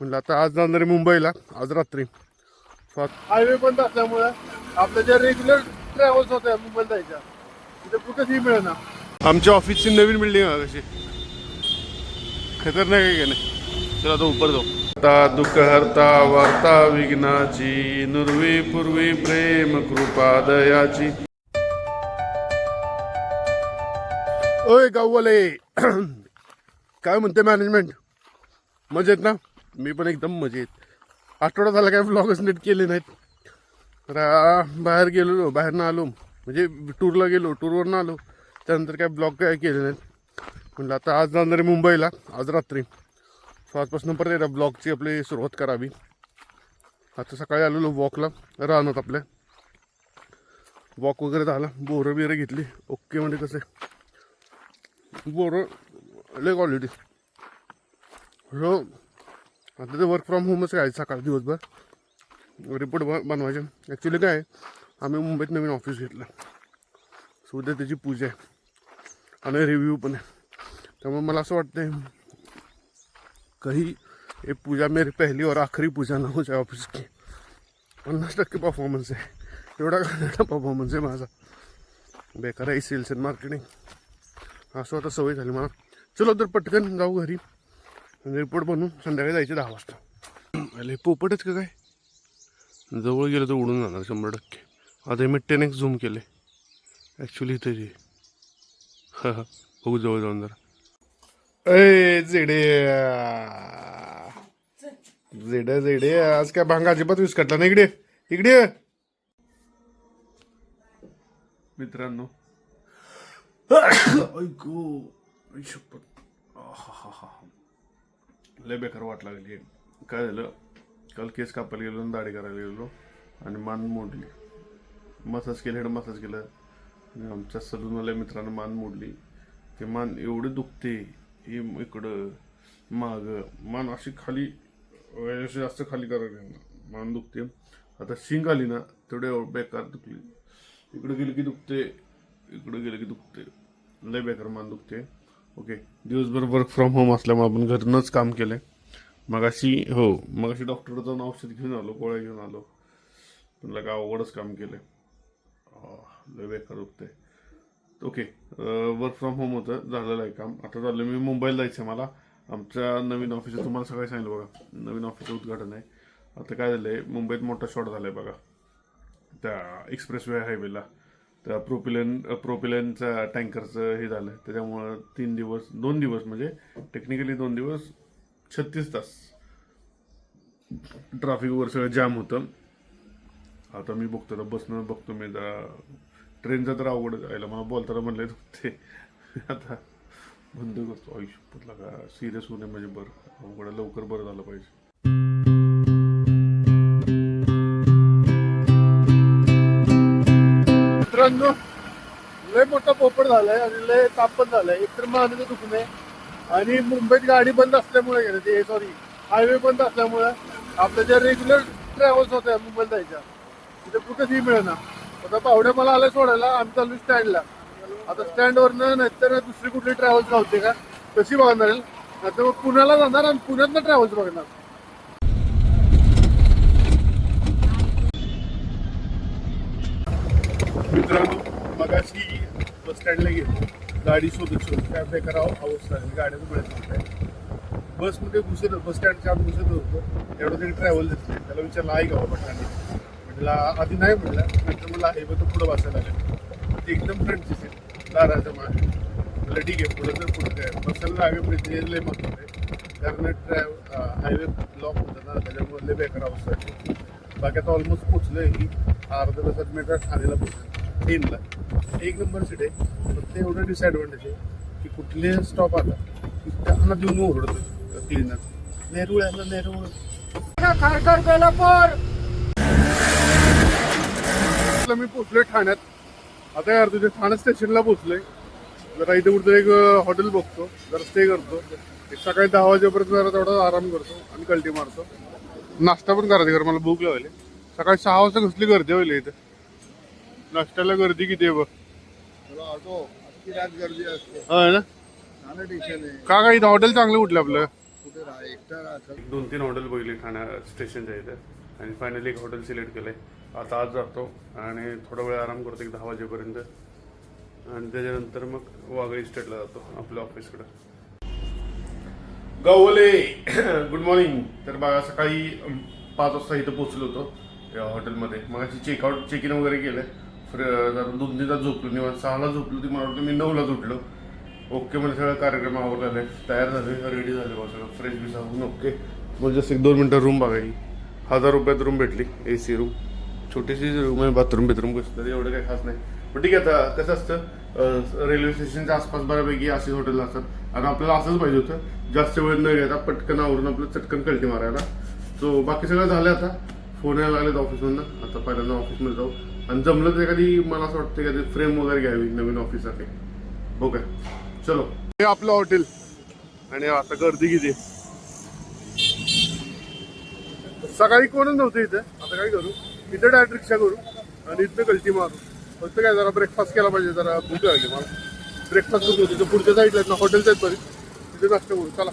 म्हणलं आता आज जाणार आहे मुंबईला आज रात्री. हायवे बंद असल्यामुळे आपल्या ज्या रेग्युलर ट्रॅव्हल्स होत्या मुंबईला जायच्या तिथे कुठेही मिळेना. आमच्या ऑफिसची नवीन बिल्डिंग आहे कशी खतरनाक आहे की नाही. चला आता उपर जाऊ. आता दुःख हरता वार्ता विघ्नाची नुर्वी पूर्वी प्रेम कृपा दयाची. ओय गाववाले काय म्हणते मॅनेजमेंट मजेत ना. मी पण एकदम मजेत. आठवडा झाला काय व्लॉगच नीट केले नाहीत. तर बाहेर गेलो बाहेरनं आलो म्हणजे टूरला गेलो टूरवरनं आलो त्यानंतर काय ब्लॉग काय केले नाहीत. म्हणलं आता आज जाणार आहे मुंबईला आज रात्री. सो आजपासून परत एकदा ब्लॉगची आपली सुरुवात करावी. आता सकाळी आलेलो वॉकला राहणार आपल्या वॉक वगैरे झाला. बोरं बिरं घेतली ओके म्हणजे कसं बोरं लय क्वालिटी. हो आता ते वर्क फ्रॉम होमच काय सकाळ दिवसभर रिपोर्ट बनवायचे. ॲक्च्युली काय आम्ही मुंबईत नवीन ऑफिस घेतलं सो उद्या त्याची पूजा आहे आणि रिव्ह्यू पण आहे. त्यामुळे मला असं वाटतं कहीं ये पूजा मेरी पहली और आखिरी पूजा ना हो जाए ऑफिस की. 50% परफॉर्मन्स आहे एवढा परफॉर्मन्स आहे माझा. बेकार आहे सेल्स अँड मार्केटिंग. असं आता सवय झाली मला. चलो तर पटकन जाऊ घरी रिपोर्ट बनवून संध्याकाळी जायचे 10 वाजता. अरे पोपटच का काय जवळ गेलं तर उडून जाणार 100%. आता मी 10x झूम केले ॲक्च्युली इथे जे बघू जवळ जाऊन जरा. ए जेडे जेडे जेडे आज काय भांग अजिबात विस्कटला ना. इकडे इकडे मित्रांनो ऐकू लय बेकार वाट लागली. काय झालं काल केस कापायला गेलो दाढी करायला गेलो आणि मान मोडली. मसाज केलं हेड मसाज केलं आणि आमच्या सलूनवाल्या मित्रानं मान मोडली. ते मान एवढे दुखते हे इकडं माग मान अशी खाली जास्त खाली करायला मान दुखते. आता शिंग आली ना तेवढे बेकार दुखली. इकडे गेलं की दुखते इकडे गेलं की दुखते लय बेकार मान दुखते. ओके दिवसभर वर्क फ्रॉम होम असल्यामुळे आपण घरूनच काम केलं. मगाशी डॉक्टर जाऊन औषध घेऊन आलो गोळ्या घेऊन आलो. पण लगा अवघडच काम केलं लय बेकार दुखते. ओके वर्क फ्रॉम होम होतं झालेलं आहे काम. आता झालं मी मुंबईला जायचं आहे मला. आमच्या नवीन ऑफिसचं तुम्हाला सगळं सांगितलं बघा नवीन ऑफिसचं उद्घाटन आहे. आता काय झालं आहे मुंबईत मोठा शॉट झाला आहे बघा त्या एक्सप्रेसवे हायवेला. त्या प्रोपिलनच्या टँकरचं हे झालं त्याच्यामुळं 2 दिवस म्हणजे टेक्निकली 2 दिवस 36 तास ट्रॅफिकवर सगळं जाम होतं. आता मी बघतो बसनं बघतो मी ट्रेनचं तर अवघड जायला मला बोलताना म्हणलं ते आता बंद करतो. आयुष्यपतला का सिरियस होणे म्हणजे बरं अवघड लवकर बरं झालं पाहिजे. मित्रांनो लय मोठा पोपट झालाय आणि लय ताप पण झालाय. एकतर मानेचं दुखणे आणि मुंबईत गाडी बंद असल्यामुळे ते सॉरी हायवे बंद असल्यामुळे आपल्या ज्या रेग्युलर ट्रॅव्हल्स होत्या मुंबईला जायच्या तिथे कुठेही मिळेना. आता पावड्या मला आलं सोडायला आम्ही चालू स्टँडला. आता स्टँडवरनं नाहीतर दुसरी कुठली ट्रॅव्हल्स लावते का कशी बघणार नाहीतर मग पुण्याला जाणार आणि पुण्यातनं ट्रॅव्हल्स बघणार. मित्रांनो मगाशी बस स्टँडला गेलो गाडी शोधत काय बेकार अवस्था आहे गाड्याचं मिळत नव्हतं. बसमध्ये घुसत बस स्टँडच्या आत घुसत होतो एवढं तरी ट्रॅव्हल दिसले. त्याला विचारलं आहे का बाबा ठाणे म्हटलं आधी नाही म्हटलं नंतर मला आहे बघ तो पुढं बसायला लागेल. ते एकदम फ्रंटची सीट दाराच्या मागे. म्हटलं ठीक आहे पुढं तर पुढं काय बसायला हायवे पुढे लय महत्व आहे कारण हायवे ब्लॉक होतं ना त्याच्यामुळे लय बेकार अवस्था आहे. बाकी आता ऑलमोस्ट पोचलोय की अर्ध्या तासात मी ठाणेला पोचलो ट्रेनला. 1 नंबर सीट आहे. फक्त एवढं डिसएडव्हान्टेज आहे की कुठले स्टॉप आला की त्यांना देऊन ओरडतो क्लिनर नेरूळ यायला नेरूळ मी पोचलोय ठाण्यात. आता यार तुझ्या ठाणे स्टेशनला पोचलोय. जरा इथे कुठं एक हॉटेल बघतो जरा स्टे करतो. एक सकाळी 10 वाजेपर्यंत जरा तेवढा आराम करतो आणि कल्टी मारतो. नाश्ता पण करायचं कारण मला भूक लागली. सकाळी 6 वाजता कसली गर्दी होईल इथे. नाश्त्याला गर्दी किती आहे बघ. गर्दी असते होय ना ठाणे स्टेशन आहे. का काय इथं हॉटेल चांगलं कुठलं आपलं 2-3 हॉटेल बघितली ठाण्या स्टेशनच्या इथे आणि फायनली एक हॉटेल सिलेक्ट केलंय. आता आज जातो आणि थोडा वेळ आराम करतो एक 10 वाजेपर्यंत आणि त्याच्यानंतर मग वागळी इस्टेटला जातो आपल्या ऑफिसकडे. गवले गुड मॉर्निंग. तर बघा सकाळी 5 वाजता इथं पोहोचलो होतो या हॉटेलमध्ये. मग चेक इन वगैरे केलं. जरा 2-3 तास झोपलो निवांत. 6ला झोपलो ती मला वाटतं मी 9ला झोपलो. ओके म्हणजे सगळं कार्यक्रम आवरलेला आहे, तयार झाले, रेडी झाले बघ सगळं फ्रेश बीस होऊन ओके. मग जस्ट 1-2 मिनटं रूम बघायची. 1000 रुपयात रूम भेटली. AC रूम, छोटीशी रूम आहे, बाथरूम कसं तरी एवढं काही खास नाही. पण ठीक आहे. आता कसं असतं रेल्वे स्टेशनच्या आसपास बऱ्यापैकी असे हॉटेल असतात आणि आपल्याला असंच पाहिजे होतं जास्त वेळ न घेता पटकन आवरून आपलं चटकन कल्टी मारायला. सो बाकी सगळं झालं. आता फोन यायला लागलेत ऑफिसमधनं. आता पहिल्यांदा ऑफिसमध्ये जाऊ आणि जमलं तर एखादी मला असं वाटतं एखादी फ्रेम वगैरे घ्यावी नवीन ऑफिससाठी. ओके चलो. हे आपलं हॉटेल आणि आता गर्दी किती. सकाळी कोणच नव्हतं इथं. आता काय करू, इथं डायरेक्ट रिक्षा करू आणि इथं गलती मारू. फक्त काय जरा ब्रेकफास्ट केला पाहिजे. जरा भूक लागली मला. ब्रेकफास्ट करू. तिथं पुढच्या साईडला आहेत ना हॉटेल्स आहेत बरीच, तिथे नाश्ता करू. चला.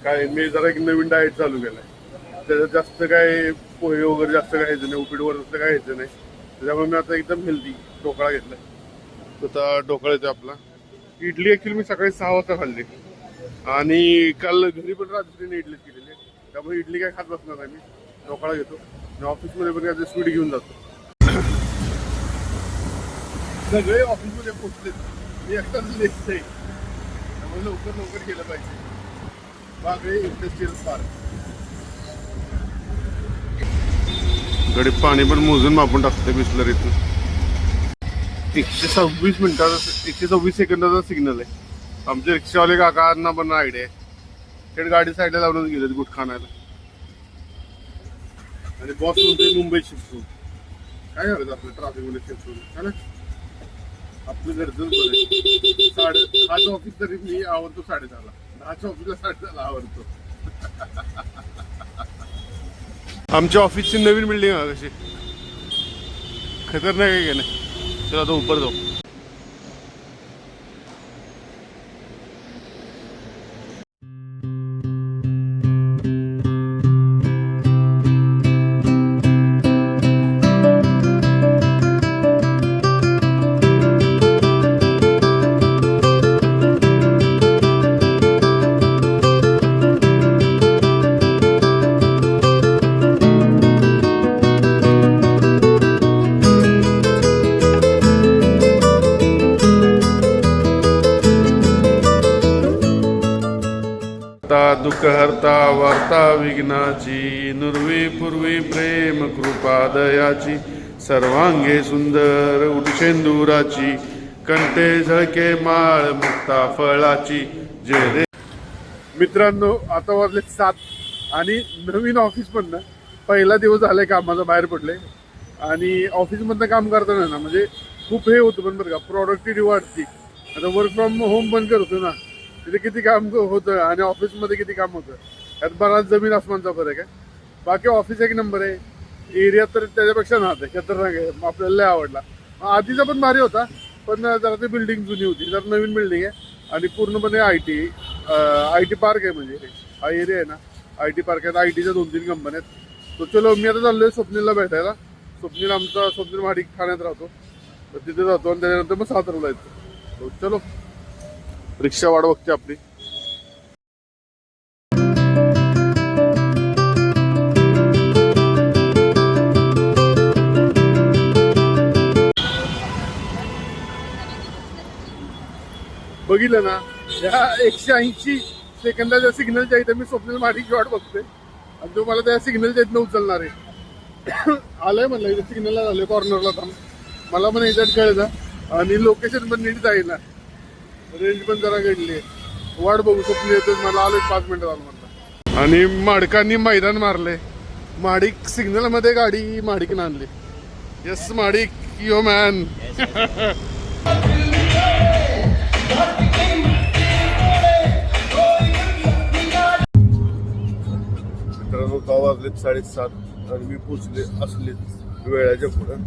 काय मी जरा एक नवीन डाएट चालू केलाय. त्याच्यात जास्त काय पोहे वगैरे जास्त काय घ्यायचं नाही, उपीटवर जास्त काय घ्यायचं नाही. त्याच्यामुळे मी आता एकदम हेल्दी ढोकळा घेतलाय. आता ढोकळा येतो आपला. इडली ऍक्च्युली मी सकाळी 6 वाजता खाल्ली आणि काल घरी पण रात्रीने इडली केलेली आहे. त्यामुळे इडली काय खात बसणार नाही मी. ढोकळा घेतो आणि ऑफिसमध्ये पण काय स्वीट घेऊन जातो. सगळे ऑफिसमध्ये पोचलेत, मी एकटाच लेट आहे. त्यामुळे लवकर गेलं पाहिजे. Wagle industrial park. गडी पाणी पण मोजून मापून टाकते बिस्लरीतून. 126 मिनिटाचा 126 सेकंदाचा सिग्नल आहे. आमचे रिक्षावाले काकांना पण आयडिया आहे. थेट गाडी साईडला लावूनच गेले गुट खाण्याला. आणि बॉस म्हणते मुंबई शिफ्ट होऊन काय झालं आपलं ट्रॅफिकमध्ये शिफ्ट होऊन है ना. आपलं गरजच बरं. 10च्या ऑफिस तरी मी आवडतो 10:30ला. 10च्या ऑफिसला 10:30ला आवडतो. आमच्या ऑफिसची नवीन बिल्डिंग आहे कशी खतरनाक आहे का नाही. चला आता ऊपर जाऊ. दुःख हरता वार्ता विघ्नाची, नुर्वी पूर्वी प्रेम कृपा दयाची, सर्वांगे सुंदर उठशेंदुराची, कंठे झळके माळ मुक्ता फळाची, जय रे. मित्रांनो आता वाजले 7 आणि नवीन ऑफिस मधनं पहिला दिवस झालाय कामाचा बाहेर पडले. आणि ऑफिसमधनं काम करताना ना म्हणजे खूप हे होतं पण बरं का, प्रोडक्टिव्हिटी वाढती. आता वर्क फ्रॉम होम पण करतो ना, तिथे किती काम होतं आणि ऑफिसमध्ये किती काम होतं, यात बराच जमीन आसमानचा फरक आहे. बाकी ऑफिस एक नंबर आहे. एरिया तर त्याच्यापेक्षा नाहत आहे, खतरनाक आहे. आपल्याला लय आवडला. आधीचा पण भारी होता पण जरा ती बिल्डिंग जुनी होती. जरा नवीन बिल्डिंग आहे आणि पूर्णपणे आय टी पार्क आहे. म्हणजे हा एरिया आहे ना आय टी पार्क आहे. IT च्या 2-3 कंपन्या आहेत. तो चलो मी आता चाललोय स्वप्नीलला भेटायला. स्वप्नील महाडिक ठाण्यात राहतो, तर तिथे जातो आणि त्याच्यानंतर मग सातारला येतो. चलो रिक्षा वाढ बघते आपली. बघितलं ना या 180 सेकंदाच्या सिग्नलच्या इथे मी स्वप्नील महाडिकची वाट बघतोय आणि तो मला त्या सिग्नलच्या इथनं उचलणार आहे. आलंय म्हणलं इथे सिग्नलला झालं कॉर्नरला थांब. मला पण याच्यात कळलं आणि लोकेशन पण नीट जाईना, रेंज पण जरा घडली. वाट बघू स्वप्नील येतो. मला आलोय 5 मिनिटं झालं म्हणलं. आणि माडकांनी मैदान मारले. महाडिक सिग्नलमध्ये गाडी महाडिकनं आणली. येस महाडिक यो मॅन. मित्रांनो 9 वाजलेत 7:30 आणि मी पोचले असले वेळाच्या पुढं.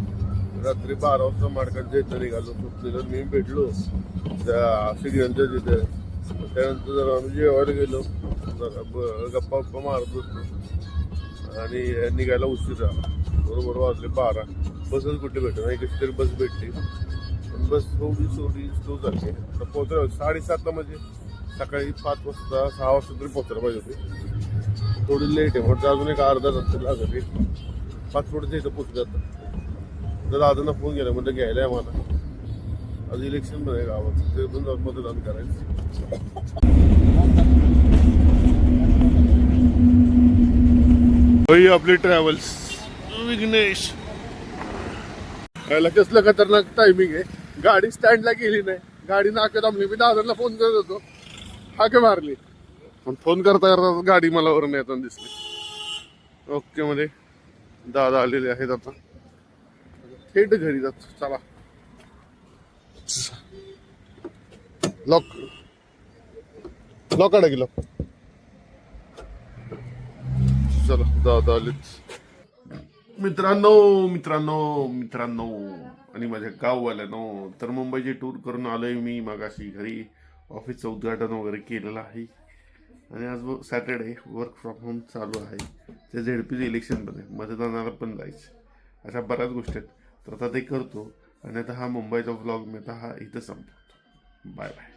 रात्री 12 वाजता माडकांच्या इथं निघालो. स्वप्नीला मी भेटलो त्या सिडियांच्या तिथे. त्यानंतर जरा आम्ही जेवायला गेलो, जरा गप्पा गप्पा मारत होतो आणि निघायला उशीर झाला. बरोबर वाजले 12. बसच कुठे भेटत नाही, कशी तरी बस भेटली पण बस थोडी स्लो झाली. आता पोहोचलो 7:30ला, म्हणजे सकाळी 5 वाजता 6 वाजता तरी पोहोचायला पाहिजे होते. थोडी लेट आहे म्हणजे अजून एक अर्धा तास लागेल. 5 थोडंसं इथं पोहोचलं जातं. तर दादांना फोन केला, म्हटलं घ्यायला आहे मला. आज इलेक्शन पण आहे गावात, ते पण जाऊन मतदान करायचं. आपली ट्रॅव्हल्स विघ्नेश. याला कसलं खतरनाक टायमिंग आहे. गाडी स्टँडला गेली नाही, गाडी नाक्यात थांबली. मी दादांना फोन करत होतो, हाक मारली, पण फोन करता करता गाडी मला वरून येताना दिसली. ओके मध्ये दादा आलेले आहेत. आता थेट घरी जातो. चला, लॉक काढा गेलो. चला, दादा आलेच. मित्रांनो आणि माझ्या गाववाल्यानो, तर मुंबईची टूर करून आलोय मी मगाशी घरी. ऑफिसचं उद्घाटन वगैरे केलेलं आहे आणि आज सॅटर्डे वर्क फ्रॉम होम चालू आहे. ते झेडपीचं इलेक्शन पण आहे, मतदानाला पण जायचं. अशा बऱ्याच गोष्टी आहेत, तर आता ते करतो. आणि आता हा मुंबईचा व्लॉग मी आता हा इथं संपवतो. Bye bye.